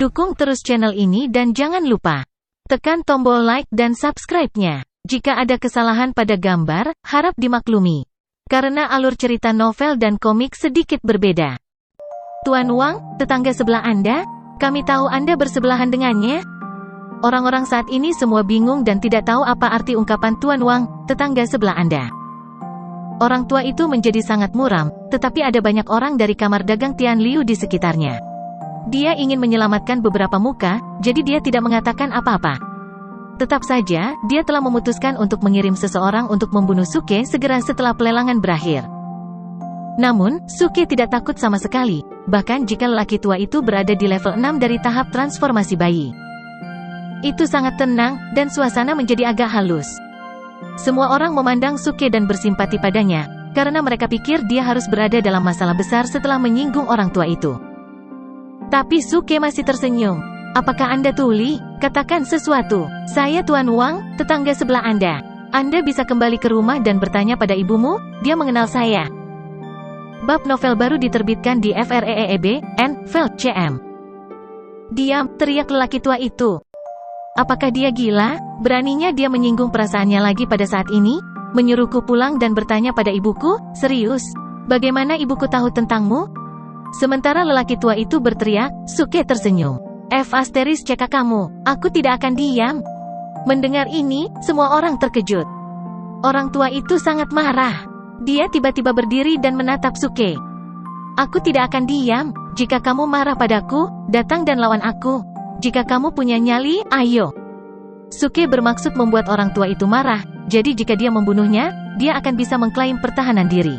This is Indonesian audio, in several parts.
Dukung terus channel ini dan jangan lupa tekan tombol like dan subscribe-nya. Jika ada kesalahan pada gambar, harap dimaklumi. Karena alur cerita novel dan komik sedikit berbeda. Tuan Wang, tetangga sebelah Anda? Kami tahu Anda bersebelahan dengannya. Orang-orang saat ini semua bingung dan tidak tahu apa arti ungkapan Tuan Wang, tetangga sebelah Anda. Orang tua itu menjadi sangat muram, tetapi ada banyak orang dari kamar dagang Tian Liu di sekitarnya. Dia ingin menyelamatkan beberapa muka, jadi dia tidak mengatakan apa-apa. Tetap saja, dia telah memutuskan untuk mengirim seseorang untuk membunuh Suke segera setelah pelelangan berakhir. Namun, Suke tidak takut sama sekali, bahkan jika lelaki tua itu berada di level 6 dari tahap transformasi bayi. Itu sangat tenang, dan suasana menjadi agak halus. Semua orang memandang Suke dan bersimpati padanya, karena mereka pikir dia harus berada dalam masalah besar setelah menyinggung orang tua itu. Tapi Suke masih tersenyum. Apakah Anda tuli? Katakan sesuatu. Saya Tuan Wang, tetangga sebelah Anda. Anda bisa kembali ke rumah dan bertanya pada ibumu, dia mengenal saya. Bab novel baru diterbitkan di FREEB, Feld CM. Diam, teriak lelaki tua itu. Apakah dia gila? Beraninya dia menyinggung perasaannya lagi pada saat ini? Menyuruhku pulang dan bertanya pada ibuku? Serius? Bagaimana ibuku tahu tentangmu? Sementara lelaki tua itu berteriak, Suke tersenyum. *CK kamu, aku tidak akan diam. Mendengar ini, semua orang terkejut. Orang tua itu sangat marah. Dia tiba-tiba berdiri dan menatap Suke. Aku tidak akan diam. Jika kamu marah padaku, datang dan lawan aku. Jika kamu punya nyali, ayo. Suke bermaksud membuat orang tua itu marah, jadi jika dia membunuhnya, dia akan bisa mengklaim pertahanan diri.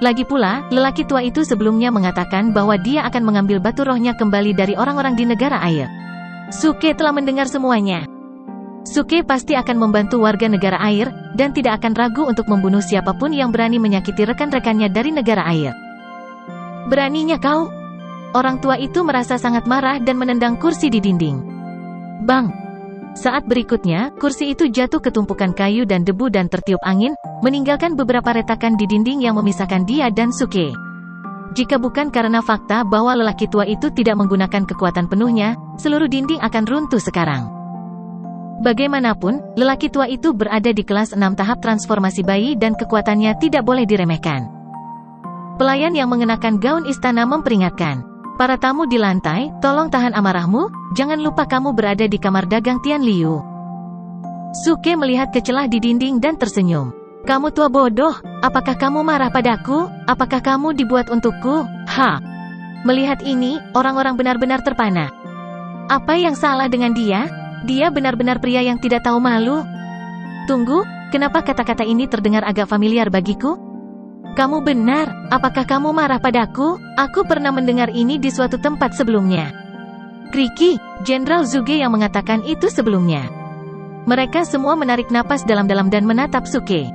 Lagi pula, lelaki tua itu sebelumnya mengatakan bahwa dia akan mengambil batu rohnya kembali dari orang-orang di negara air. Suke telah mendengar semuanya. Suke pasti akan membantu warga negara air, dan tidak akan ragu untuk membunuh siapapun yang berani menyakiti rekan-rekannya dari negara air. Beraninya kau? Orang tua itu merasa sangat marah dan menendang kursi di dinding. Bang! Saat berikutnya, kursi itu jatuh ke tumpukan kayu dan debu dan tertiup angin, meninggalkan beberapa retakan di dinding yang memisahkan dia dan Suke. Jika bukan karena fakta bahwa lelaki tua itu tidak menggunakan kekuatan penuhnya, seluruh dinding akan runtuh sekarang. Bagaimanapun, lelaki tua itu berada di kelas 6 tahap transformasi bayi dan kekuatannya tidak boleh diremehkan. Pelayan yang mengenakan gaun istana memperingatkan. Para tamu di lantai, tolong tahan amarahmu, jangan lupa kamu berada di kamar dagang Tian Liu. Suke melihat ke celah di dinding dan tersenyum. Kamu tua bodoh, apakah kamu marah padaku? Apakah kamu dibuat untukku? Melihat ini, orang-orang benar-benar terpana. Apa yang salah dengan dia? Dia benar-benar pria yang tidak tahu malu. Tunggu, kenapa kata-kata ini terdengar agak familiar bagiku? Kamu benar, apakah kamu marah padaku? Aku pernah mendengar ini di suatu tempat sebelumnya. Kriki, Jenderal Zuge yang mengatakan itu sebelumnya. Mereka semua menarik napas dalam-dalam dan menatap Suke.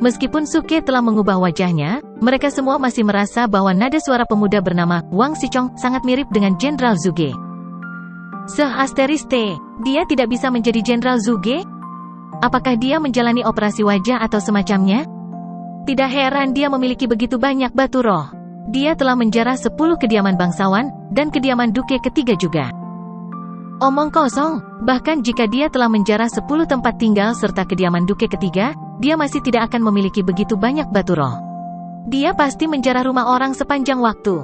Meskipun Suke telah mengubah wajahnya, mereka semua masih merasa bahwa nada suara pemuda bernama Wang Xichong sangat mirip dengan Jenderal Zuge. Dia tidak bisa menjadi Jenderal Zuge? Apakah dia menjalani operasi wajah atau semacamnya? Tidak heran dia memiliki begitu banyak batu roh. Dia telah menjarah 10 kediaman bangsawan, dan kediaman duke ketiga juga. Omong kosong, bahkan jika dia telah menjarah 10 tempat tinggal serta kediaman duke ketiga, dia masih tidak akan memiliki begitu banyak batu roh. Dia pasti menjarah rumah orang sepanjang waktu.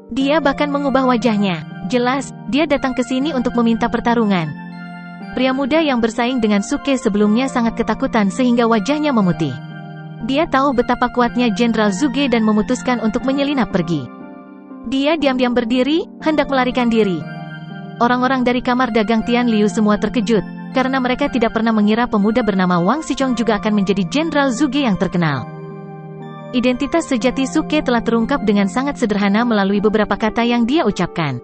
Dia bahkan mengubah wajahnya. Jelas, dia datang ke sini untuk meminta pertarungan. Pria muda yang bersaing dengan Suke sebelumnya sangat ketakutan sehingga wajahnya memutih. Dia tahu betapa kuatnya Jenderal Zuge dan memutuskan untuk menyelinap pergi. Dia diam-diam berdiri, hendak melarikan diri. Orang-orang dari kamar dagang Tian Liu semua terkejut, karena mereka tidak pernah mengira pemuda bernama Wang Xichong juga akan menjadi Jenderal Zuge yang terkenal. Identitas sejati Suke telah terungkap dengan sangat sederhana melalui beberapa kata yang dia ucapkan.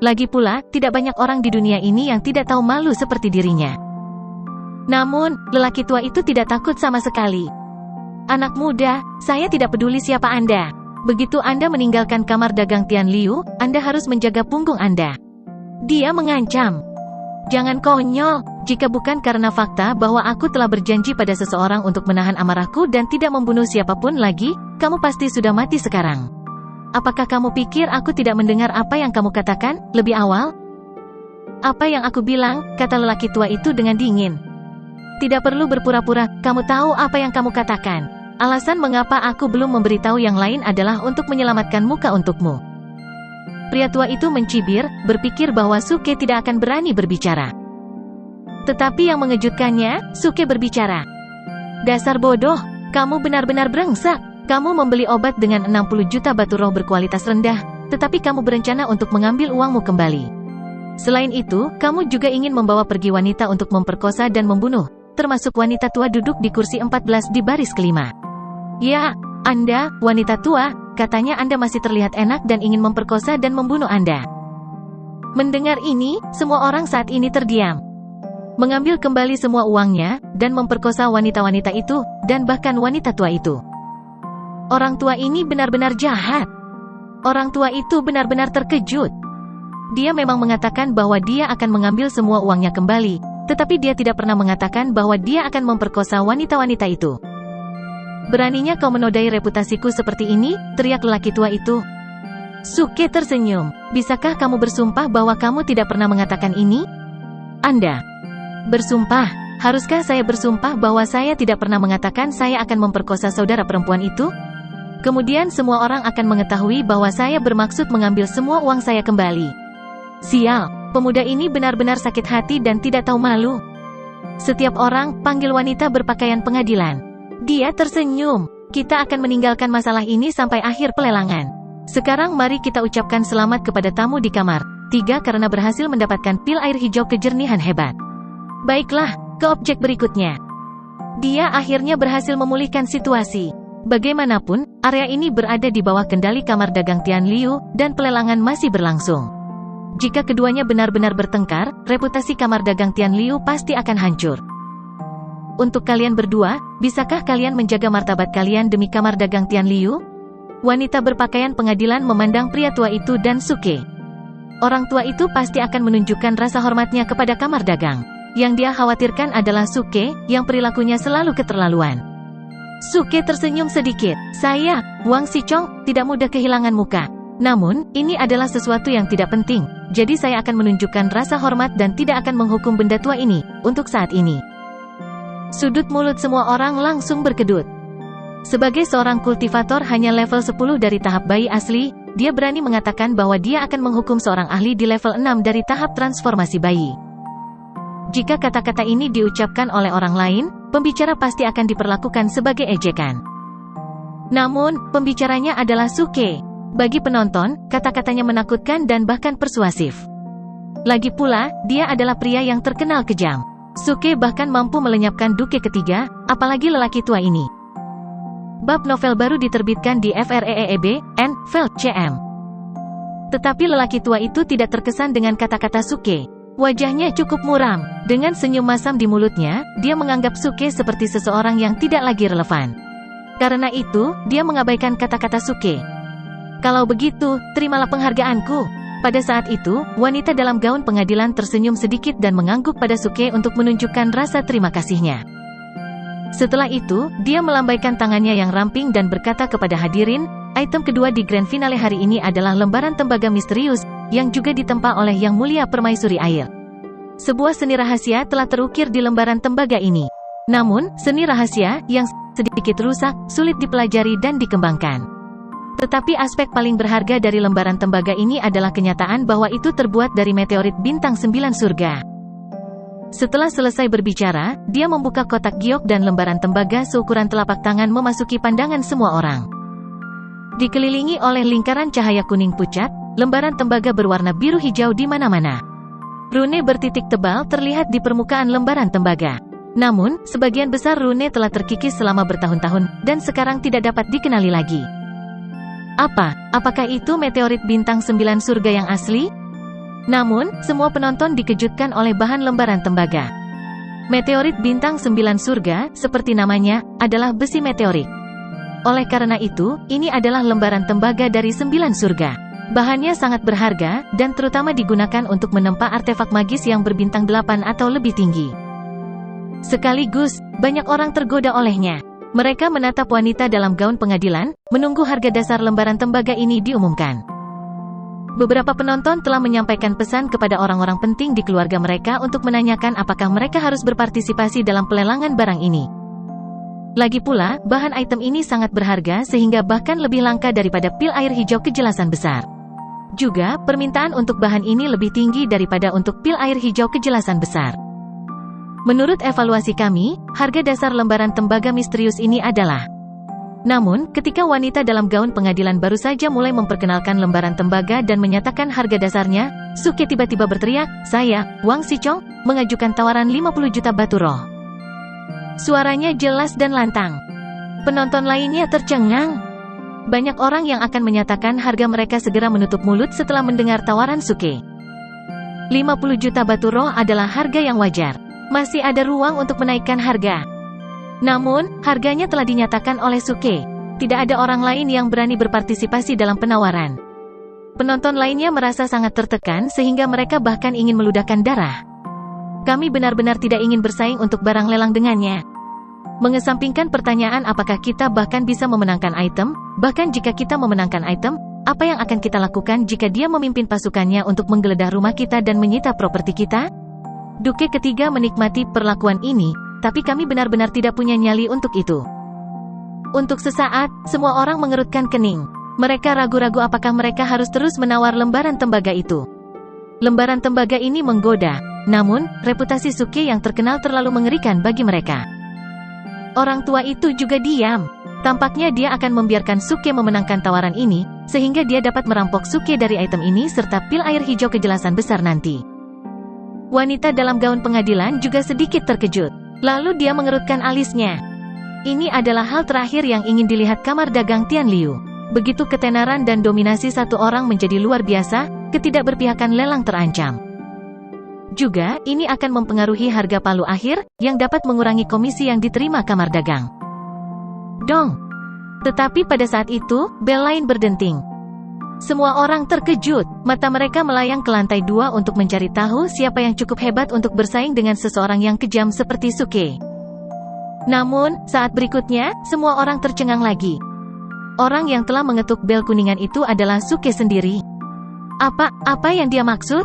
Lagi pula, tidak banyak orang di dunia ini yang tidak tahu malu seperti dirinya. Namun, lelaki tua itu tidak takut sama sekali. Anak muda, saya tidak peduli siapa Anda. Begitu Anda meninggalkan kamar dagang Tian Liu, Anda harus menjaga punggung Anda. Dia mengancam. Jangan konyol, jika bukan karena fakta bahwa aku telah berjanji pada seseorang untuk menahan amarahku dan tidak membunuh siapapun lagi, kamu pasti sudah mati sekarang. apakah kamu pikir aku tidak mendengar apa yang kamu katakan lebih awal? Apa yang aku bilang, kata lelaki tua itu dengan dingin. Tidak perlu berpura-pura, kamu tahu apa yang kamu katakan. Alasan mengapa aku belum memberitahu yang lain adalah untuk menyelamatkan muka untukmu. Pria tua itu mencibir, berpikir bahwa Suke tidak akan berani berbicara. Tetapi yang mengejutkannya, Suke berbicara. Dasar bodoh, kamu benar-benar brengsek. Kamu membeli obat dengan 60 juta batu roh berkualitas rendah, tetapi kamu berencana untuk mengambil uangmu kembali. Selain itu, kamu juga ingin membawa pergi wanita untuk memperkosa dan membunuh, termasuk wanita tua duduk di kursi 14 di baris kelima. Ya, Anda, wanita tua, katanya Anda masih terlihat enak dan ingin memperkosa dan membunuh Anda. Mendengar ini, semua orang saat ini terdiam. Mengambil kembali semua uangnya, dan memperkosa wanita-wanita itu, dan bahkan wanita tua itu. Orang tua ini benar-benar jahat. Orang tua itu benar-benar terkejut. Dia memang mengatakan bahwa dia akan mengambil semua uangnya kembali, tetapi dia tidak pernah mengatakan bahwa dia akan memperkosa wanita-wanita itu. Beraninya kau menodai reputasiku seperti ini, teriak lelaki tua itu. Suke tersenyum. Bisakah kamu bersumpah bahwa kamu tidak pernah mengatakan ini? Anda bersumpah? Haruskah saya bersumpah bahwa saya tidak pernah mengatakan saya akan memperkosa saudara perempuan itu? Kemudian semua orang akan mengetahui bahwa saya bermaksud mengambil semua uang saya kembali. Sial, pemuda ini benar-benar sakit hati dan tidak tahu malu. Setiap orang panggil wanita berpakaian pengadilan. Dia tersenyum. Kita akan meninggalkan masalah ini sampai akhir pelelangan. Sekarang mari kita ucapkan selamat kepada tamu di kamar 3 karena berhasil mendapatkan pil air hijau kejernihan hebat. Baiklah, ke objek berikutnya. Dia akhirnya berhasil memulihkan situasi. Bagaimanapun, area ini berada di bawah kendali kamar dagang Tian Liu, dan pelelangan masih berlangsung. Jika keduanya benar-benar bertengkar, reputasi kamar dagang Tian Liu pasti akan hancur. Untuk kalian berdua, bisakah kalian menjaga martabat kalian demi kamar dagang Tian Liu? Wanita berpakaian pengadilan memandang pria tua itu dan Suke. Orang tua itu pasti akan menunjukkan rasa hormatnya kepada kamar dagang. Yang dia khawatirkan adalah Suke, yang perilakunya selalu keterlaluan. Suke tersenyum sedikit. Saya, Wang Sichong, tidak mudah kehilangan muka. Namun, ini adalah sesuatu yang tidak penting. Jadi saya akan menunjukkan rasa hormat dan tidak akan menghukum benda tua ini, untuk saat ini. Sudut mulut semua orang langsung berkedut. Sebagai seorang kultivator hanya level 10 dari tahap bayi asli, dia berani mengatakan bahwa dia akan menghukum seorang ahli di level 6 dari tahap transformasi bayi. Jika kata-kata ini diucapkan oleh orang lain, pembicara pasti akan diperlakukan sebagai ejekan. Namun, pembicaranya adalah Suke. Bagi penonton, kata-katanya menakutkan dan bahkan persuasif. Lagi pula, dia adalah pria yang terkenal kejam. Suke bahkan mampu melenyapkan duke ketiga, apalagi lelaki tua ini. Bab novel baru diterbitkan di FREEB, N. Veld CM. Tetapi lelaki tua itu tidak terkesan dengan kata-kata Suke. Wajahnya cukup muram. Dengan senyum masam di mulutnya, dia menganggap Suke seperti seseorang yang tidak lagi relevan. Karena itu, dia mengabaikan kata-kata Suke. Kalau begitu, terimalah penghargaanku. Pada saat itu, wanita dalam gaun pengadilan tersenyum sedikit dan mengangguk pada Suke untuk menunjukkan rasa terima kasihnya. Setelah itu, dia melambaikan tangannya yang ramping dan berkata kepada hadirin, item kedua di grand finale hari ini adalah lembaran tembaga misterius, yang juga ditempa oleh Yang Mulia Permaisuri Air. Sebuah seni rahasia telah terukir di lembaran tembaga ini. Namun, seni rahasia, yang sedikit rusak, sulit dipelajari dan dikembangkan. Tetapi aspek paling berharga dari lembaran tembaga ini adalah kenyataan bahwa itu terbuat dari meteorit bintang 9 surga. Setelah selesai berbicara, dia membuka kotak giok dan lembaran tembaga seukuran telapak tangan memasuki pandangan semua orang. Dikelilingi oleh lingkaran cahaya kuning pucat, lembaran tembaga berwarna biru hijau di mana-mana. Rune bertitik tebal terlihat di permukaan lembaran tembaga. Namun, sebagian besar rune telah terkikis selama bertahun-tahun, dan sekarang tidak dapat dikenali lagi. Apakah itu meteorit bintang 9 surga yang asli? Namun, semua penonton dikejutkan oleh bahan lembaran tembaga. Meteorit bintang 9 surga, seperti namanya, adalah besi meteorit. Oleh karena itu, ini adalah lembaran tembaga dari 9 surga. Bahannya sangat berharga, dan terutama digunakan untuk menempa artefak magis yang berbintang 8 atau lebih tinggi. Sekaligus, banyak orang tergoda olehnya. Mereka menatap wanita dalam gaun pengadilan, menunggu harga dasar lembaran tembaga ini diumumkan. Beberapa penonton telah menyampaikan pesan kepada orang-orang penting di keluarga mereka untuk menanyakan apakah mereka harus berpartisipasi dalam pelelangan barang ini. Lagi pula, bahan item ini sangat berharga sehingga bahkan lebih langka daripada pil air hijau kejelasan besar. Juga, permintaan untuk bahan ini lebih tinggi daripada untuk pil air hijau kejelasan besar. Menurut evaluasi kami, harga dasar lembaran tembaga misterius ini adalah. Namun, ketika wanita dalam gaun pengadilan baru saja mulai memperkenalkan lembaran tembaga dan menyatakan harga dasarnya, Suke tiba-tiba berteriak, "Saya, Wang Xichong, mengajukan tawaran 50 juta batu roh." Suaranya jelas dan lantang. Penonton lainnya tercengang. Banyak orang yang akan menyatakan harga mereka segera menutup mulut setelah mendengar tawaran Suke. 50 juta batu roh adalah harga yang wajar. Masih ada ruang untuk menaikkan harga. Namun, harganya telah dinyatakan oleh Suke. Tidak ada orang lain yang berani berpartisipasi dalam penawaran. Penonton lainnya merasa sangat tertekan sehingga mereka bahkan ingin meludahkan darah. Kami benar-benar tidak ingin bersaing untuk barang lelang dengannya. Mengesampingkan pertanyaan apakah kita bahkan bisa memenangkan item, bahkan jika kita memenangkan item, apa yang akan kita lakukan jika dia memimpin pasukannya untuk menggeledah rumah kita dan menyita properti kita? Duke ketiga menikmati perlakuan ini, tapi kami benar-benar tidak punya nyali untuk itu. Untuk sesaat, semua orang mengerutkan kening. Mereka ragu-ragu apakah mereka harus terus menawar lembaran tembaga itu. Lembaran tembaga ini menggoda. Namun, reputasi Suke yang terkenal terlalu mengerikan bagi mereka. Orang tua itu juga diam. Tampaknya dia akan membiarkan Suke memenangkan tawaran ini, sehingga dia dapat merampok Suke dari item ini serta pil air hijau kejelasan besar nanti. Wanita dalam gaun pengadilan juga sedikit terkejut. Lalu dia mengerutkan alisnya. Ini adalah hal terakhir yang ingin dilihat kamar dagang Tian Liu. Begitu ketenaran dan dominasi satu orang menjadi luar biasa, ketidakberpihakan lelang terancam. Juga, ini akan mempengaruhi harga palu akhir, yang dapat mengurangi komisi yang diterima kamar dagang. Dong! Tetapi pada saat itu, bel lain berdenting. Semua orang terkejut, mata mereka melayang ke lantai 2 untuk mencari tahu siapa yang cukup hebat untuk bersaing dengan seseorang yang kejam seperti Suke. Namun, saat berikutnya, semua orang tercengang lagi. Orang yang telah mengetuk bel kuningan itu adalah Suke sendiri. Apa yang dia maksud?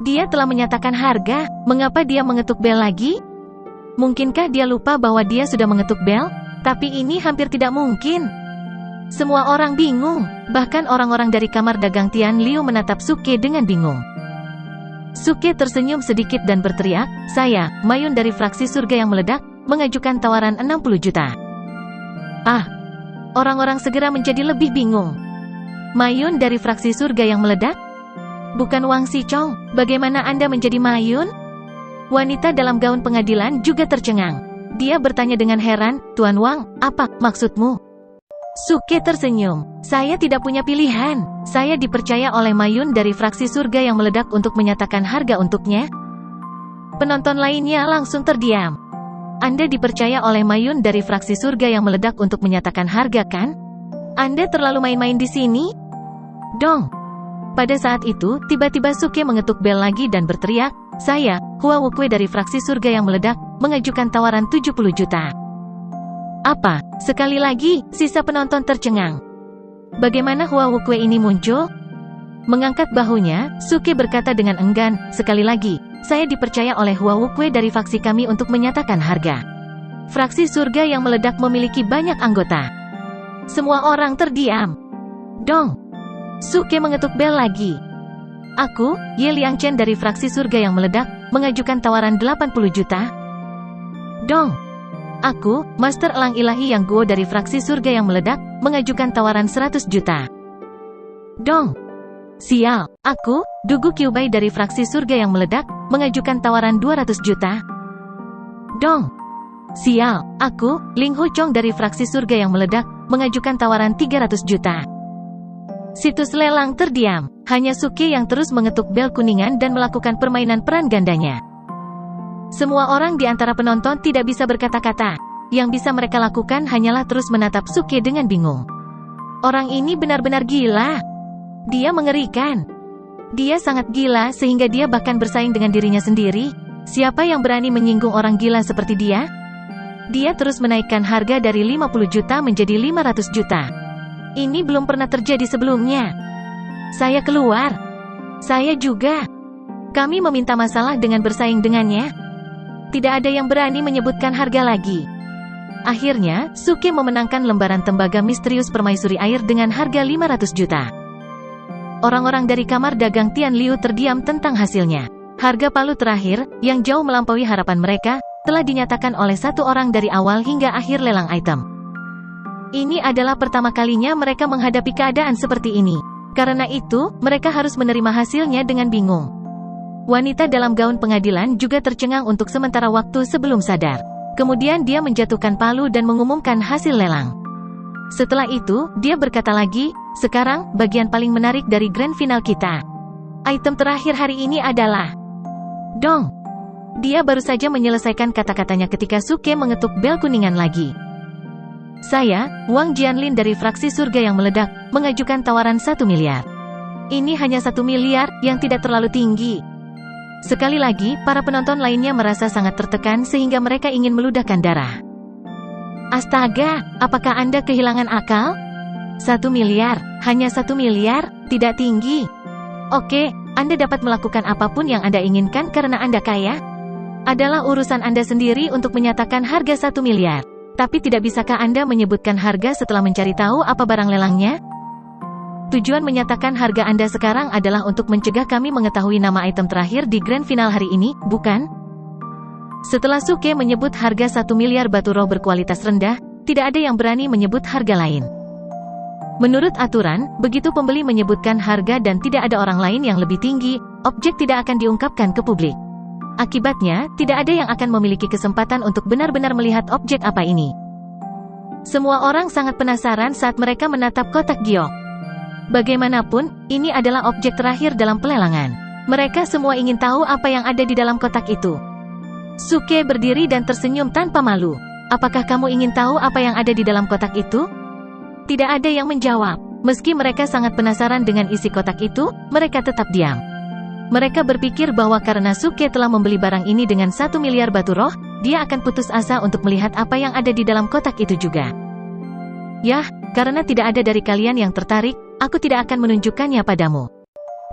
Dia telah menyatakan harga, mengapa dia mengetuk bel lagi? Mungkinkah dia lupa bahwa dia sudah mengetuk bel? Tapi ini hampir tidak mungkin. Semua orang bingung, bahkan orang-orang dari kamar dagang Tian Liu menatap Suke dengan bingung. Suke tersenyum sedikit dan berteriak, "Saya, Mayun dari fraksi surga yang meledak, mengajukan tawaran 60 juta. Orang-orang segera menjadi lebih bingung. Mayun dari fraksi surga yang meledak? Bukan Wang Xichong, bagaimana Anda menjadi Mayun? Wanita dalam gaun pengadilan juga tercengang. Dia bertanya dengan heran, "Tuan Wang, apa maksudmu?" Suke tersenyum. "Saya tidak punya pilihan. Saya dipercaya oleh Mayun dari fraksi surga yang meledak untuk menyatakan harga untuknya." Penonton lainnya langsung terdiam. "Anda dipercaya oleh Mayun dari fraksi surga yang meledak untuk menyatakan harga, kan? Anda terlalu main-main di sini?" Dong! Pada saat itu, tiba-tiba Suke mengetuk bel lagi dan berteriak, "Saya, Hua Wukwe dari fraksi surga yang meledak, mengajukan tawaran 70 juta. Apa? Sekali lagi, sisa penonton tercengang. Bagaimana Hua Wukwe ini muncul? Mengangkat bahunya, Suke berkata dengan enggan, "Sekali lagi, saya dipercaya oleh Hua Wukwe dari fraksi kami untuk menyatakan harga. Fraksi surga yang meledak memiliki banyak anggota." Semua orang terdiam. Dong! Suke mengetuk bel lagi. "Aku, Ye Liangchen dari fraksi surga yang meledak, mengajukan tawaran 80 juta. Dong! Aku, Master Elang Ilahi Yang Guo dari fraksi surga yang meledak, mengajukan tawaran 100 juta. Dong! Sial! Aku, Dugu Kyubai dari fraksi surga yang meledak, mengajukan tawaran 200 juta. Dong! Sial! Aku, Ling Hu Chong dari fraksi surga yang meledak, mengajukan tawaran 300 juta. Situs lelang terdiam. Hanya Suke yang terus mengetuk bel kuningan dan melakukan permainan peran gandanya. Semua orang di antara penonton tidak bisa berkata-kata. Yang bisa mereka lakukan hanyalah terus menatap Suke dengan bingung. Orang ini benar-benar gila. Dia mengerikan. Dia sangat gila sehingga dia bahkan bersaing dengan dirinya sendiri. Siapa yang berani menyinggung orang gila seperti dia? Dia terus menaikkan harga dari 50 juta menjadi 500 juta. Ini belum pernah terjadi sebelumnya. Saya keluar. Saya juga. Kami meminta masalah dengan bersaing dengannya. Tidak ada yang berani menyebutkan harga lagi. Akhirnya, Suke memenangkan lembaran tembaga misterius permaisuri air dengan harga 500 juta. Orang-orang dari kamar dagang Tian Liu terdiam tentang hasilnya. Harga palu terakhir, yang jauh melampaui harapan mereka, telah dinyatakan oleh satu orang dari awal hingga akhir lelang item. Ini adalah pertama kalinya mereka menghadapi keadaan seperti ini. Karena itu, mereka harus menerima hasilnya dengan bingung. Wanita dalam gaun pengadilan juga tercengang untuk sementara waktu sebelum sadar. Kemudian dia menjatuhkan palu dan mengumumkan hasil lelang. Setelah itu, dia berkata lagi, sekarang, bagian paling menarik dari grand final kita. Item terakhir hari ini adalah... Dong! Dia baru saja menyelesaikan kata-katanya ketika Suke mengetuk bel kuningan lagi. Saya, Wang Jianlin dari fraksi surga yang meledak, mengajukan tawaran 1 miliar. Ini hanya 1 miliar, yang tidak terlalu tinggi. Sekali lagi, para penonton lainnya merasa sangat tertekan sehingga mereka ingin meludahkan darah. Astaga, apakah Anda kehilangan akal? 1 miliar, hanya 1 miliar, tidak tinggi. Oke, Anda dapat melakukan apapun yang Anda inginkan karena Anda kaya. Adalah urusan Anda sendiri untuk menyatakan harga 1 miliar. Tapi tidak bisakah Anda menyebutkan harga setelah mencari tahu apa barang lelangnya? Tujuan menyatakan harga Anda sekarang adalah untuk mencegah kami mengetahui nama item terakhir di grand final hari ini, bukan? Setelah Suke menyebut harga 1 miliar batu roh berkualitas rendah, tidak ada yang berani menyebut harga lain. Menurut aturan, begitu pembeli menyebutkan harga dan tidak ada orang lain yang lebih tinggi, objek tidak akan diungkapkan ke publik. Akibatnya, tidak ada yang akan memiliki kesempatan untuk benar-benar melihat objek apa ini. Semua orang sangat penasaran saat mereka menatap kotak giok. Bagaimanapun, ini adalah objek terakhir dalam pelelangan. Mereka semua ingin tahu apa yang ada di dalam kotak itu. Suke berdiri dan tersenyum tanpa malu. Apakah kamu ingin tahu apa yang ada di dalam kotak itu? Tidak ada yang menjawab. Meski mereka sangat penasaran dengan isi kotak itu, mereka tetap diam. Mereka berpikir bahwa karena Suke telah membeli barang ini dengan 1 miliar batu roh, dia akan putus asa untuk melihat apa yang ada di dalam kotak itu juga. Yah, karena tidak ada dari kalian yang tertarik, aku tidak akan menunjukkannya padamu.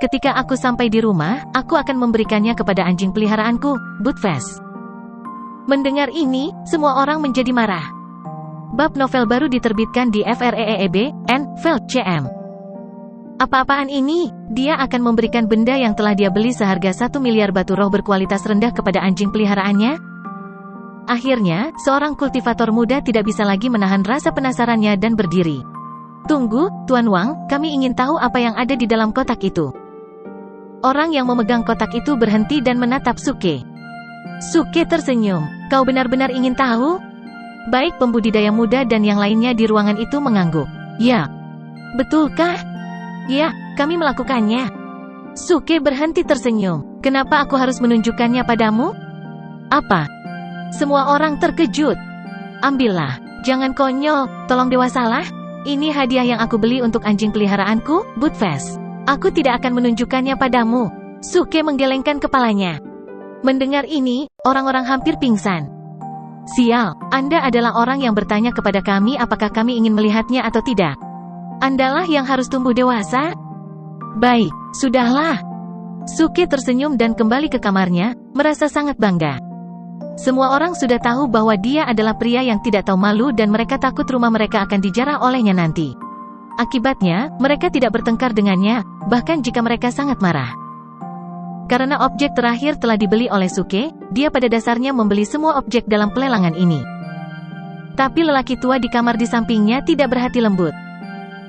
Ketika aku sampai di rumah, aku akan memberikannya kepada anjing peliharaanku, Budfest. Mendengar ini, semua orang menjadi marah. Bab novel baru diterbitkan di FREEB, N. Veld CM. Apa-apaan ini? Dia akan memberikan benda yang telah dia beli seharga 1 miliar batu roh berkualitas rendah kepada anjing peliharaannya? Akhirnya, seorang kultivator muda tidak bisa lagi menahan rasa penasarannya dan berdiri. Tunggu, Tuan Wang, kami ingin tahu apa yang ada di dalam kotak itu. Orang yang memegang kotak itu berhenti dan menatap Suke. Suke tersenyum. Kau benar-benar ingin tahu? Baik pembudidaya muda dan yang lainnya di ruangan itu mengangguk. Ya. Betulkah? Ya, kami melakukannya. Suke berhenti tersenyum. Kenapa aku harus menunjukkannya padamu? Apa? Semua orang terkejut. Ambillah. Jangan konyol, tolong dewasalah. Ini hadiah yang aku beli untuk anjing peliharaanku, Budfest. Aku tidak akan menunjukkannya padamu. Suke menggelengkan kepalanya. Mendengar ini, orang-orang hampir pingsan. Sial, Anda adalah orang yang bertanya kepada kami apakah kami ingin melihatnya atau tidak. Andalah yang harus tumbuh dewasa. Baik, sudahlah. Suke tersenyum dan kembali ke kamarnya, merasa sangat bangga. Semua orang sudah tahu bahwa dia adalah pria yang tidak tahu malu dan mereka takut rumah mereka akan dijarah olehnya nanti. Akibatnya, mereka tidak bertengkar dengannya, bahkan jika mereka sangat marah. Karena objek terakhir telah dibeli oleh Suke, dia pada dasarnya membeli semua objek dalam pelelangan ini. Tapi lelaki tua di kamar di sampingnya tidak berhati lembut.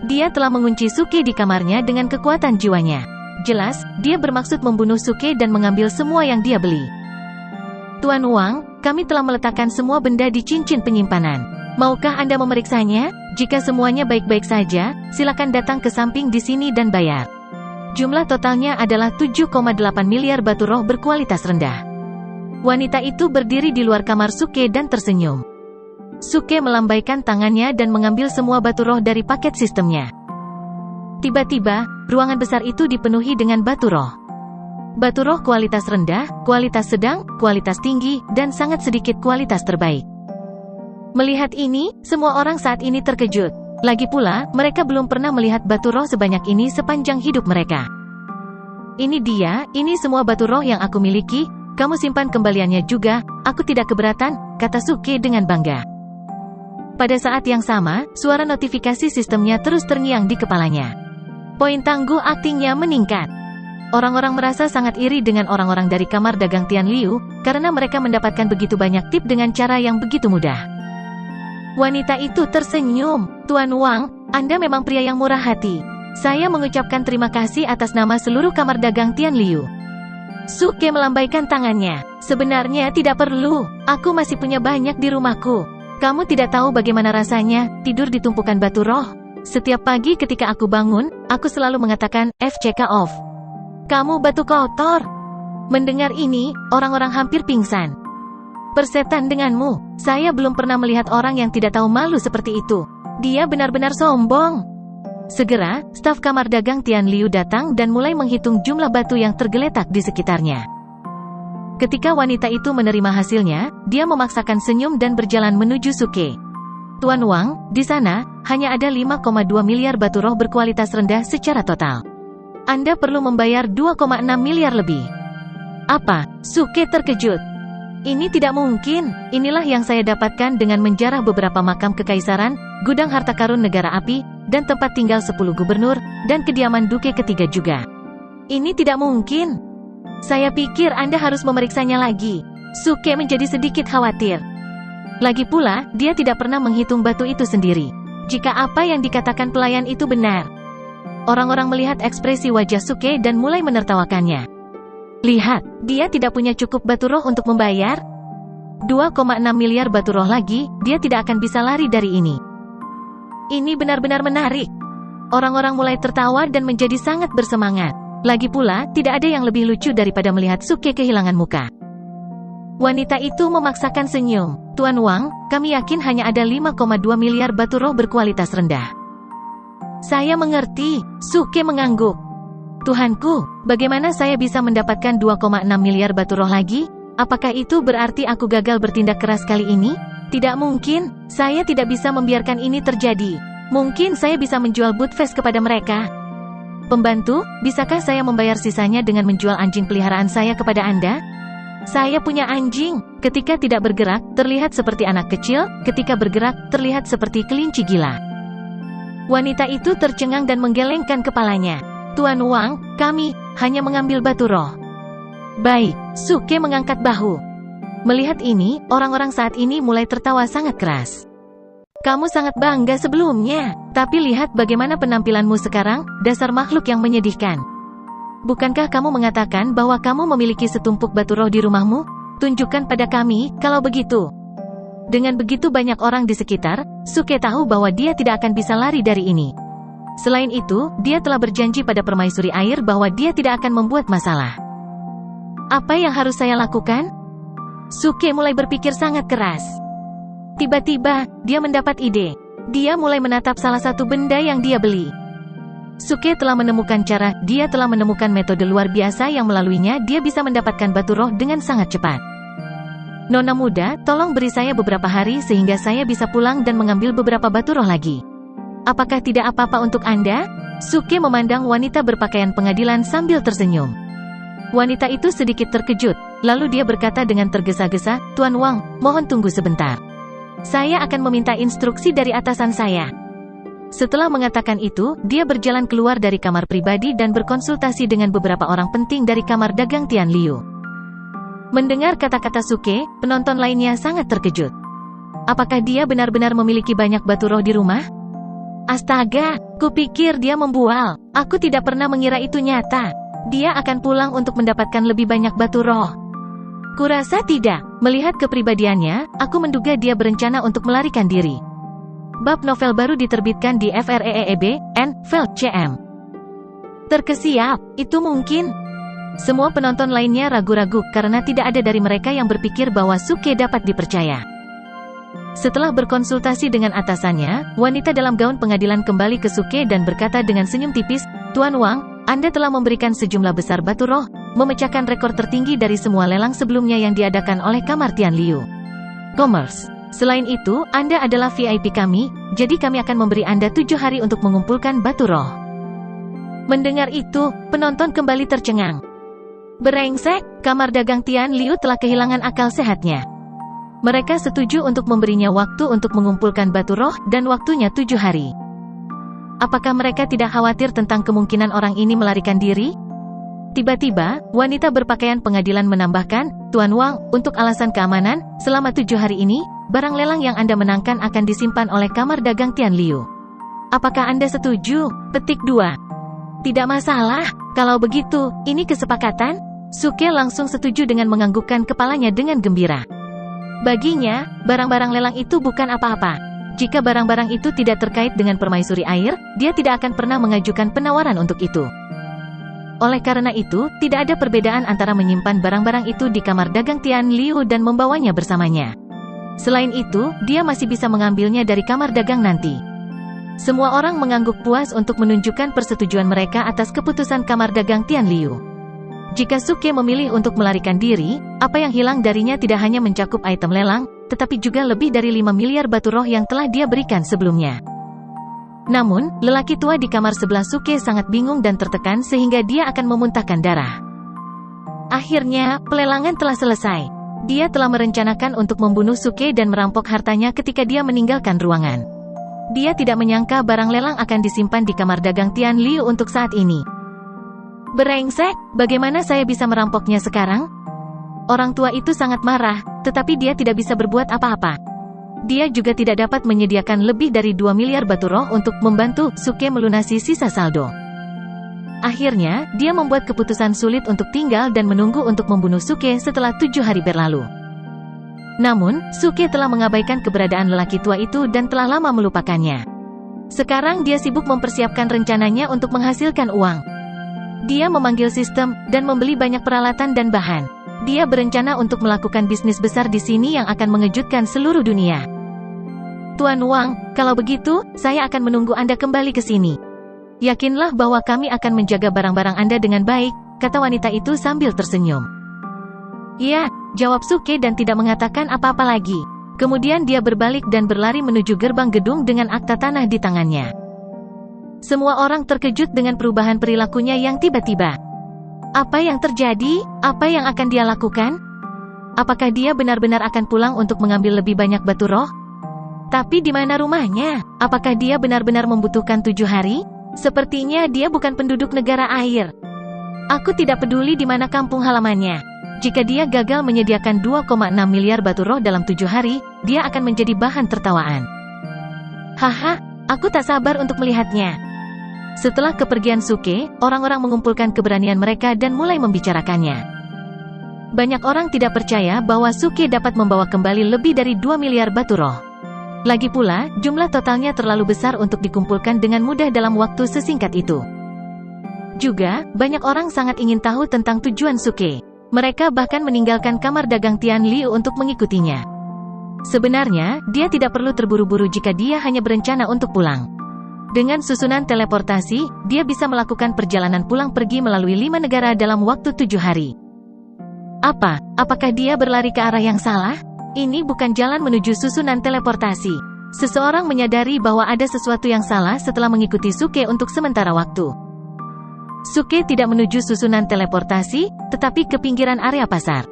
Dia telah mengunci Suke di kamarnya dengan kekuatan jiwanya. Jelas, dia bermaksud membunuh Suke dan mengambil semua yang dia beli. Tuan Wang, kami telah meletakkan semua benda di cincin penyimpanan. Maukah Anda memeriksanya? Jika semuanya baik-baik saja, silakan datang ke samping di sini dan bayar. Jumlah totalnya adalah 7,8 miliar batu roh berkualitas rendah. Wanita itu berdiri di luar kamar Suke dan tersenyum. Suke melambaikan tangannya dan mengambil semua batu roh dari paket sistemnya. Tiba-tiba, ruangan besar itu dipenuhi dengan batu roh. Batu roh kualitas rendah, kualitas sedang, kualitas tinggi, dan sangat sedikit kualitas terbaik. Melihat ini, semua orang saat ini terkejut. Lagi pula, mereka belum pernah melihat batu roh sebanyak ini sepanjang hidup mereka. Ini dia, ini semua batu roh yang aku miliki, kamu simpan kembaliannya juga, aku tidak keberatan, kata Suke dengan bangga. Pada saat yang sama, suara notifikasi sistemnya terus terngiang di kepalanya. Poin tangguh aktingnya meningkat. Orang-orang merasa sangat iri dengan orang-orang dari kamar dagang Tian Liu, karena mereka mendapatkan begitu banyak tip dengan cara yang begitu mudah. Wanita itu tersenyum, Tuan Wang, Anda memang pria yang murah hati. Saya mengucapkan terima kasih atas nama seluruh kamar dagang Tian Liu. Suke melambaikan tangannya. Sebenarnya tidak perlu, aku masih punya banyak di rumahku. Kamu tidak tahu bagaimana rasanya, tidur di tumpukan batu roh. Setiap pagi ketika aku bangun, aku selalu mengatakan, FCK off. Kamu batu kotor. Mendengar ini, orang-orang hampir pingsan. Persetan denganmu, saya belum pernah melihat orang yang tidak tahu malu seperti itu. Dia benar-benar sombong. Segera, staf kamar dagang Tian Liu datang dan mulai menghitung jumlah batu yang tergeletak di sekitarnya. Ketika wanita itu menerima hasilnya, dia memaksakan senyum dan berjalan menuju Suke. Tuan Wang, di sana, hanya ada 5,2 miliar batu roh berkualitas rendah secara total. Anda perlu membayar 2,6 miliar lebih. Apa? Suke terkejut. Ini tidak mungkin, inilah yang saya dapatkan dengan menjarah beberapa makam kekaisaran, gudang harta karun negara api, dan tempat tinggal 10 gubernur, dan kediaman duke ketiga juga. Ini tidak mungkin. Saya pikir Anda harus memeriksanya lagi. Suke menjadi sedikit khawatir. Lagi pula, dia tidak pernah menghitung batu itu sendiri. Jika apa yang dikatakan pelayan itu benar. Orang-orang melihat ekspresi wajah Suke dan mulai menertawakannya. Lihat, dia tidak punya cukup batu roh untuk membayar. 2,6 miliar batu roh lagi, dia tidak akan bisa lari dari ini. Ini benar-benar menarik. Orang-orang mulai tertawa dan menjadi sangat bersemangat. Lagi pula, tidak ada yang lebih lucu daripada melihat Suke kehilangan muka. Wanita itu memaksakan senyum. Tuan Wang, kami yakin hanya ada 5,2 miliar batu roh berkualitas rendah. Saya mengerti, Suke mengangguk. Tuhanku, bagaimana saya bisa mendapatkan 2,6 miliar batu roh lagi? Apakah itu berarti aku gagal bertindak keras kali ini? Tidak mungkin, saya tidak bisa membiarkan ini terjadi. Mungkin saya bisa menjual Budfest kepada mereka. Pembantu, bisakah saya membayar sisanya dengan menjual anjing peliharaan saya kepada Anda? Saya punya anjing. Ketika tidak bergerak, terlihat seperti anak kecil, ketika bergerak, terlihat seperti kelinci gila. Wanita itu tercengang dan menggelengkan kepalanya. Tuan Wang, kami hanya mengambil batu roh. Baik, Suke mengangkat bahu. Melihat ini, orang-orang saat ini mulai tertawa sangat keras. Kamu sangat bangga sebelumnya, tapi lihat bagaimana penampilanmu sekarang, dasar makhluk yang menyedihkan. Bukankah kamu mengatakan bahwa kamu memiliki setumpuk batu roh di rumahmu? Tunjukkan pada kami, kalau begitu. Dengan begitu banyak orang di sekitar, Suke tahu bahwa dia tidak akan bisa lari dari ini. Selain itu, dia telah berjanji pada permaisuri air bahwa dia tidak akan membuat masalah. Apa yang harus saya lakukan? Suke mulai berpikir sangat keras. Tiba-tiba, dia mendapat ide. Dia mulai menatap salah satu benda yang dia beli. Suke telah menemukan cara, dia telah menemukan metode luar biasa yang melaluinya dia bisa mendapatkan batu roh dengan sangat cepat. Nona muda, tolong beri saya beberapa hari sehingga saya bisa pulang dan mengambil beberapa batu roh lagi. Apakah tidak apa-apa untuk Anda? Suke memandang wanita berpakaian pengadilan sambil tersenyum. Wanita itu sedikit terkejut, lalu dia berkata dengan tergesa-gesa, Tuan Wang, mohon tunggu sebentar. Saya akan meminta instruksi dari atasan saya. Setelah mengatakan itu, dia berjalan keluar dari kamar pribadi dan berkonsultasi dengan beberapa orang penting dari kamar dagang Tian Liu. Mendengar kata-kata Suke, penonton lainnya sangat terkejut. Apakah dia benar-benar memiliki banyak batu roh di rumah? Astaga, kupikir dia membual. Aku tidak pernah mengira itu nyata. Dia akan pulang untuk mendapatkan lebih banyak batu roh. Kurasa tidak. Melihat kepribadiannya, aku menduga dia berencana untuk melarikan diri. Bab novel baru diterbitkan di FREEB, N. Veld CM. Terkesiap, itu mungkin. Semua penonton lainnya ragu-ragu karena tidak ada dari mereka yang berpikir bahwa Suke dapat dipercaya. Setelah berkonsultasi dengan atasannya, wanita dalam gaun pengadilan kembali ke Suke dan berkata dengan senyum tipis, Tuan Wang, Anda telah memberikan sejumlah besar batu roh, memecahkan rekor tertinggi dari semua lelang sebelumnya yang diadakan oleh kamar Tian Liu. Commerce. Selain itu, Anda adalah VIP kami, jadi kami akan memberi Anda 7 hari untuk mengumpulkan batu roh. Mendengar itu, penonton kembali tercengang. Berengsek, kamar dagang Tian Liu telah kehilangan akal sehatnya. Mereka setuju untuk memberinya waktu untuk mengumpulkan batu roh, dan waktunya 7 hari. Apakah mereka tidak khawatir tentang kemungkinan orang ini melarikan diri? Tiba-tiba, wanita berpakaian pengadilan menambahkan, Tuan Wang, untuk alasan keamanan, selama 7 hari ini, barang lelang yang Anda menangkan akan disimpan oleh kamar dagang Tian Liu. Apakah Anda setuju? Petik 2. Tidak masalah, kalau begitu, ini kesepakatan? Suke langsung setuju dengan menganggukkan kepalanya dengan gembira. Baginya, barang-barang lelang itu bukan apa-apa. Jika barang-barang itu tidak terkait dengan permaisuri air, dia tidak akan pernah mengajukan penawaran untuk itu. Oleh karena itu, tidak ada perbedaan antara menyimpan barang-barang itu di kamar dagang Tian Liu dan membawanya bersamanya. Selain itu, dia masih bisa mengambilnya dari kamar dagang nanti. Semua orang mengangguk puas untuk menunjukkan persetujuan mereka atas keputusan kamar dagang Tian Liu. Jika Suke memilih untuk melarikan diri, apa yang hilang darinya tidak hanya mencakup item lelang, tetapi juga lebih dari 5 miliar batu roh yang telah dia berikan sebelumnya. Namun, lelaki tua di kamar sebelah Suke sangat bingung dan tertekan sehingga dia akan memuntahkan darah. Akhirnya, pelelangan telah selesai. Dia telah merencanakan untuk membunuh Suke dan merampok hartanya ketika dia meninggalkan ruangan. Dia tidak menyangka barang lelang akan disimpan di kamar dagang Tian Liu untuk saat ini. Berengsek, bagaimana saya bisa merampoknya sekarang? Orang tua itu sangat marah, tetapi dia tidak bisa berbuat apa-apa. Dia juga tidak dapat menyediakan lebih dari 2 miliar batu roh untuk membantu Suke melunasi sisa saldo. Akhirnya, dia membuat keputusan sulit untuk tinggal dan menunggu untuk membunuh Suke setelah 7 hari berlalu. Namun, Suke telah mengabaikan keberadaan lelaki tua itu dan telah lama melupakannya. Sekarang dia sibuk mempersiapkan rencananya untuk menghasilkan uang. Dia memanggil sistem, dan membeli banyak peralatan dan bahan. Dia berencana untuk melakukan bisnis besar di sini yang akan mengejutkan seluruh dunia. Tuan Wang, kalau begitu, saya akan menunggu Anda kembali ke sini. Yakinlah bahwa kami akan menjaga barang-barang Anda dengan baik, kata wanita itu sambil tersenyum. Iya, jawab Suke dan tidak mengatakan apa-apa lagi. Kemudian dia berbalik dan berlari menuju gerbang gedung dengan akta tanah di tangannya. Semua orang terkejut dengan perubahan perilakunya yang tiba-tiba. Apa yang terjadi? Apa yang akan dia lakukan? Apakah dia benar-benar akan pulang untuk mengambil lebih banyak batu roh? Tapi di mana rumahnya? Apakah dia benar-benar membutuhkan 7 hari? Sepertinya dia bukan penduduk negara air. Aku tidak peduli di mana kampung halamannya. Jika dia gagal menyediakan 2,6 miliar batu roh dalam 7 hari, dia akan menjadi bahan tertawaan. Haha, aku tak sabar untuk melihatnya. Setelah kepergian Suke, orang-orang mengumpulkan keberanian mereka dan mulai membicarakannya. Banyak orang tidak percaya bahwa Suke dapat membawa kembali lebih dari 2 miliar batu roh. Lagi pula, jumlah totalnya terlalu besar untuk dikumpulkan dengan mudah dalam waktu sesingkat itu. Juga, banyak orang sangat ingin tahu tentang tujuan Suke. Mereka bahkan meninggalkan kamar dagang Tian Liu untuk mengikutinya. Sebenarnya, dia tidak perlu terburu-buru jika dia hanya berencana untuk pulang. Dengan susunan teleportasi, dia bisa melakukan perjalanan pulang pergi melalui 5 negara dalam waktu 7 hari. Apakah dia berlari ke arah yang salah? Ini bukan jalan menuju susunan teleportasi. Seseorang menyadari bahwa ada sesuatu yang salah setelah mengikuti Suke untuk sementara waktu. Suke tidak menuju susunan teleportasi, tetapi ke pinggiran area pasar.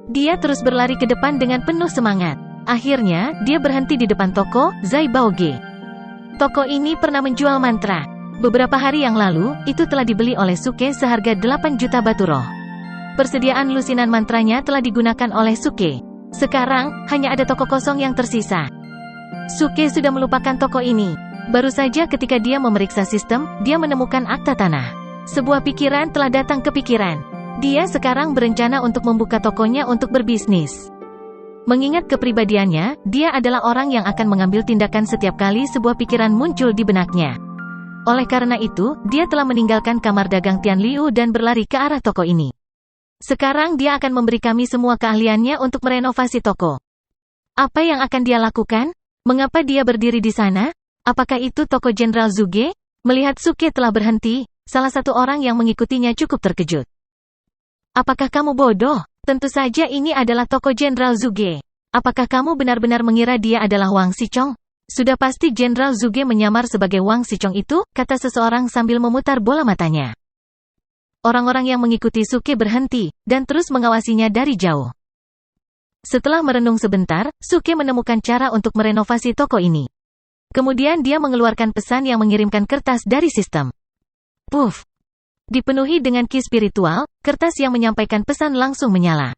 Dia terus berlari ke depan dengan penuh semangat. Akhirnya, dia berhenti di depan toko Zai Baoge. Toko ini pernah menjual mantra. Beberapa hari yang lalu, itu telah dibeli oleh Suke seharga 8 juta batu roh. Persediaan lusinan mantranya telah digunakan oleh Suke. Sekarang, hanya ada toko kosong yang tersisa. Suke sudah melupakan toko ini. Baru saja ketika dia memeriksa sistem, dia menemukan akta tanah. Sebuah pikiran telah datang ke pikiran. Dia sekarang berencana untuk membuka tokonya untuk berbisnis. Mengingat kepribadiannya, dia adalah orang yang akan mengambil tindakan setiap kali sebuah pikiran muncul di benaknya. Oleh karena itu, dia telah meninggalkan kamar dagang Tian Liu dan berlari ke arah toko ini. Sekarang dia akan memberi kami semua keahliannya untuk merenovasi toko. Apa yang akan dia lakukan? Mengapa dia berdiri di sana? Apakah itu toko Jenderal Zuge? Melihat Suke telah berhenti, salah satu orang yang mengikutinya cukup terkejut. Apakah kamu bodoh? Tentu saja ini adalah toko Jenderal Zuge. Apakah kamu benar-benar mengira dia adalah Wang Xichong? Sudah pasti Jenderal Zhuge menyamar sebagai Wang Xichong itu, kata seseorang sambil memutar bola matanya. Orang-orang yang mengikuti Suke berhenti, dan terus mengawasinya dari jauh. Setelah merenung sebentar, Suke menemukan cara untuk merenovasi toko ini. Kemudian dia mengeluarkan pesan yang mengirimkan kertas dari sistem. Puff! Dipenuhi dengan ki spiritual, kertas yang menyampaikan pesan langsung menyala.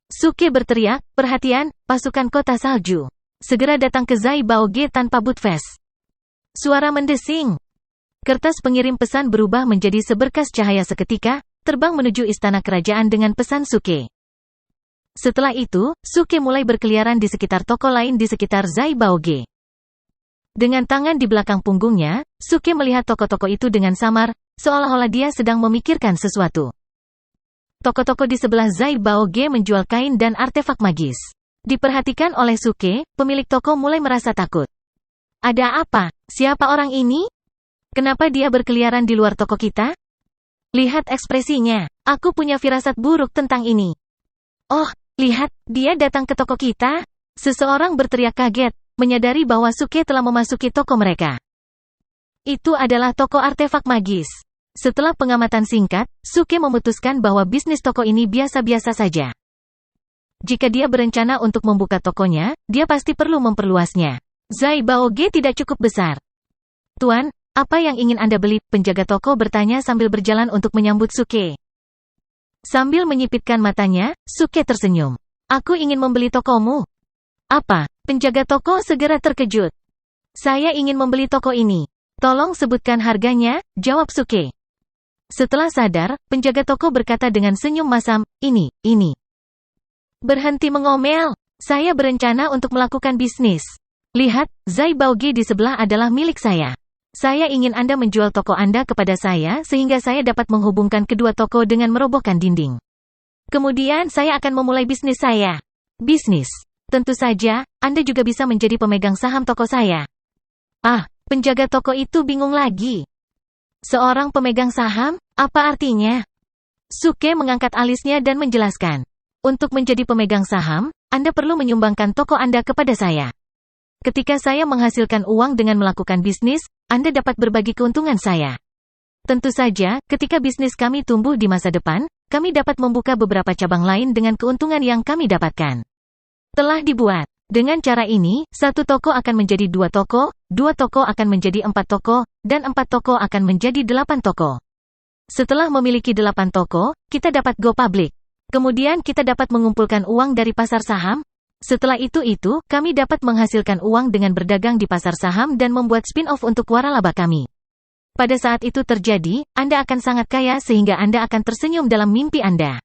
Suke berteriak, perhatian, pasukan kota salju. Segera datang ke Zai Baoge tanpa bootfast. Suara mendesing. Kertas pengirim pesan berubah menjadi seberkas cahaya seketika, terbang menuju istana kerajaan dengan pesan Suke. Setelah itu, Suke mulai berkeliaran di sekitar toko lain di sekitar Zai Baoge. Dengan tangan di belakang punggungnya, Suke melihat toko-toko itu dengan samar, seolah-olah dia sedang memikirkan sesuatu. Toko-toko di sebelah Zai Baoge menjual kain dan artefak magis. Diperhatikan oleh Suke, pemilik toko mulai merasa takut. Ada apa? Siapa orang ini? Kenapa dia berkeliaran di luar toko kita? Lihat ekspresinya. Aku punya firasat buruk tentang ini. Oh, lihat, dia datang ke toko kita. Seseorang berteriak kaget, menyadari bahwa Suke telah memasuki toko mereka. Itu adalah toko artefak magis. Setelah pengamatan singkat, Suke memutuskan bahwa bisnis toko ini biasa-biasa saja. Jika dia berencana untuk membuka tokonya, dia pasti perlu memperluasnya. Zai Baoge tidak cukup besar. Tuan, apa yang ingin Anda beli? Penjaga toko bertanya sambil berjalan untuk menyambut Suke. Sambil menyipitkan matanya, Suke tersenyum. Aku ingin membeli tokomu. Apa? Penjaga toko segera terkejut. Saya ingin membeli toko ini. Tolong sebutkan harganya, jawab Suke. Setelah sadar, penjaga toko berkata dengan senyum masam, ini. Berhenti mengomel. Saya berencana untuk melakukan bisnis. Lihat, Zai Baoge di sebelah adalah milik saya. Saya ingin Anda menjual toko Anda kepada saya sehingga saya dapat menghubungkan kedua toko dengan merobohkan dinding. Kemudian saya akan memulai bisnis saya. Bisnis. Tentu saja, Anda juga bisa menjadi pemegang saham toko saya. Ah, penjaga toko itu bingung lagi. Seorang pemegang saham? Apa artinya? Suke mengangkat alisnya dan menjelaskan. Untuk menjadi pemegang saham, Anda perlu menyumbangkan toko Anda kepada saya. Ketika saya menghasilkan uang dengan melakukan bisnis, Anda dapat berbagi keuntungan saya. Tentu saja, ketika bisnis kami tumbuh di masa depan, kami dapat membuka beberapa cabang lain dengan keuntungan yang kami dapatkan. Telah dibuat. Dengan cara ini, satu toko akan menjadi dua toko akan menjadi 4 toko, dan 4 toko akan menjadi 8 toko. Setelah memiliki 8 toko, kita dapat go public. Kemudian kita dapat mengumpulkan uang dari pasar saham. Setelah itu kami dapat menghasilkan uang dengan berdagang di pasar saham dan membuat spin-off untuk waralaba kami. Pada saat itu terjadi, Anda akan sangat kaya sehingga Anda akan tersenyum dalam mimpi Anda.